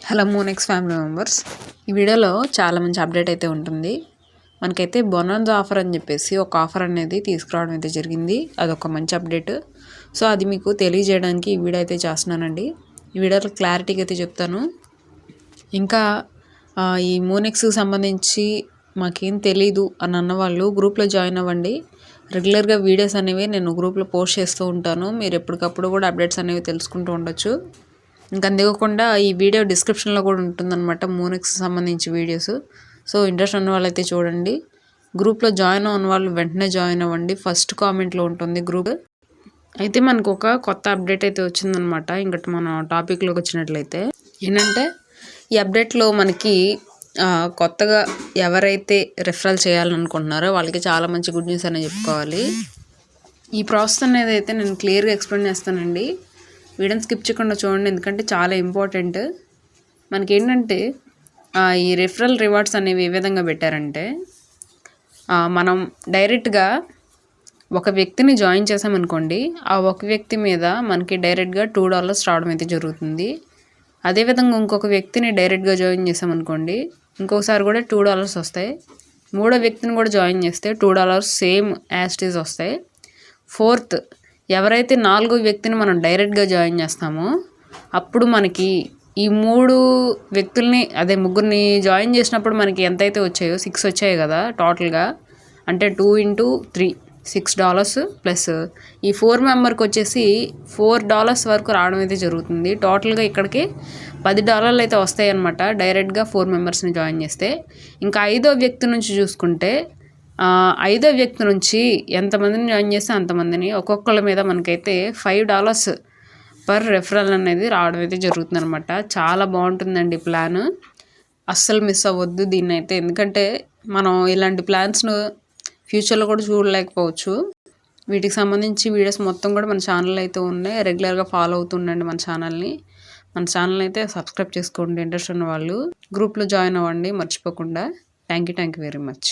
Hello Monex family members, ఈ వీడియోలో చాలా మంచి అప్డేట్ అయితే ఉంటుంది. మనకైతే బొనాన్జా ఆఫర్ అని చెప్పేసి ఒక ఆఫర్ అనేది తీసుకురావడం అయితే జరిగింది. అదొక మంచి అప్డేట్. సో అది మీకు తెలియజేయడానికి ఈ వీడియో అయితే చేస్తున్నానండి. ఈ వీడియోలో క్లారిటీగా అయితే చెప్తాను. ఇంకా ఈ మోనెక్స్కి సంబంధించి మాకేం తెలీదు అని అన్న వాళ్ళు గ్రూప్లో జాయిన్ అవ్వండి. రెగ్యులర్గా వీడియోస్ అనేవి నేను గ్రూప్లో పోస్ట్ చేస్తూ ఉంటాను. మీరు ఎప్పటికప్పుడు కూడా అప్డేట్స్ అనేవి తెలుసుకుంటూ ఉండొచ్చు. ఇంకా అంతేకాకుండా ఈ వీడియో డిస్క్రిప్షన్లో కూడా ఉంటుందన్నమాట, మోనెక్స్కి సంబంధించి వీడియోస్. సో ఇంట్రెస్ట్ ఉన్న వాళ్ళైతే చూడండి. గ్రూప్లో జాయిన్ అవ్వని వాళ్ళు వెంటనే జాయిన్ అవ్వండి. ఫస్ట్ కామెంట్లో ఉంటుంది గ్రూప్. అయితే మనకు ఒక కొత్త అప్డేట్ అయితే వచ్చిందనమాట. ఇంకటి మన టాపిక్లోకి వచ్చినట్లయితే ఏంటంటే, ఈ అప్డేట్లో మనకి కొత్తగా ఎవరైతే రెఫరల్ చేయాలనుకుంటున్నారో వాళ్ళకి చాలా మంచి గుడ్ న్యూస్ అనేది చెప్పుకోవాలి. ఈ ప్రాసెస్ అనేది అయితే నేను క్లియర్గా ఎక్స్ప్లెయిన్ చేస్తానండి. వీడియోని స్కిప్ చేయకుండా చూడండి, ఎందుకంటే చాలా ఇంపార్టెంట్. మనకేంటంటే ఈ రెఫరల్ రివార్డ్స్ అనేవి ఏ విధంగా పెట్టారంటే, మనం డైరెక్ట్గా ఒక వ్యక్తిని జాయిన్ చేసామనుకోండి, ఆ ఒక వ్యక్తి మీద మనకి డైరెక్ట్గా $2 రావడం అయితే జరుగుతుంది. అదేవిధంగా ఇంకొక వ్యక్తిని డైరెక్ట్గా జాయిన్ చేసామనుకోండి, ఇంకొకసారి కూడా $2 వస్తాయి. మూడో వ్యక్తిని కూడా జాయిన్ చేస్తే $2 సేమ్ యాజ్ ఇట్ ఈజ్ వస్తాయి. ఫోర్త్, ఎవరైతే నాలుగో వ్యక్తిని మనం డైరెక్ట్గా జాయిన్ చేస్తామో అప్పుడు మనకి ఈ ముగ్గురిని జాయిన్ చేసినప్పుడు మనకి ఎంతైతే వచ్చాయో 6 వచ్చాయి కదా టోటల్గా. అంటే 2 × 3 $6 ప్లస్ ఈ 4 మెంబర్కి వచ్చేసి $4 వరకు రావడం అయితే జరుగుతుంది. టోటల్గా ఇక్కడికి $10 అయితే వస్తాయి అన్నమాట, డైరెక్ట్గా 4 మెంబర్స్ని జాయిన్ చేస్తే. ఇంకా ఐదో వ్యక్తి నుంచి చూసుకుంటే, ఐదో వ్యక్తి నుంచి ఎంతమందిని జాయిన్ చేస్తే అంతమందిని, ఒక్కొక్కళ్ళ మీద మనకైతే $5 పర్ రెఫరల్ అనేది రావడం అయితే జరుగుతుంది అనమాట. చాలా బాగుంటుందండి ప్లాన్, అస్సలు మిస్ అవ్వద్దు దీన్ని అయితే. ఎందుకంటే మనం ఇలాంటి ప్లాన్స్ను ఫ్యూచర్లో కూడా చూడలేకపోవచ్చు. వీటికి సంబంధించి వీడియోస్ మొత్తం కూడా మన ఛానల్లో అయితే ఉన్నాయి. రెగ్యులర్గా ఫాలో అవుతుండండి మన ఛానల్ అయితే సబ్స్క్రైబ్ చేసుకోండి. ఇంట్రెస్ట్ ఉన్న వాళ్ళు గ్రూప్లో జాయిన్ అవ్వండి మర్చిపోకుండా. Thank you very much.